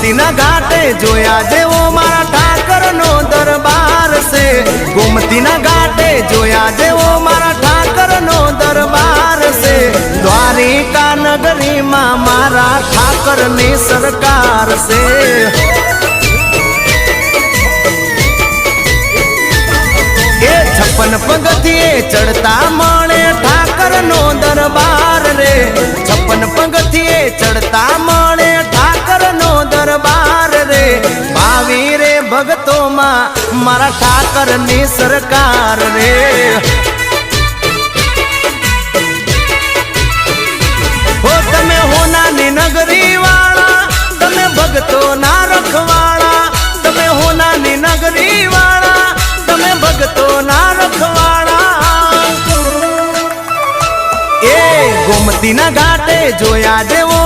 गोमतीना घाटे जोया जेवो मारा ठाकर नो दरबार से। गोमतीना घाटे जोया जेवो मारा ठाकर नो दरबार से। द्वारिका नगरी मां मारा ठाकर ने सरकार से। ये 56 पगथिए चढ़ता माणे ठाकर नो दरबार रे। 56 पगथिए चढ़ता माणे ठाकर नो दरबार रे। भावी रे भगतो मां मारा ठाकर ने सरकार रे। हो तमे होना नी नगरी वाला, तमे भगतो ना रखवाड़ा। तमे होना नी नगरी वाला, तमे भगतो ना रखवाड़ा। ए गोमतीना घाटे जोया जेवो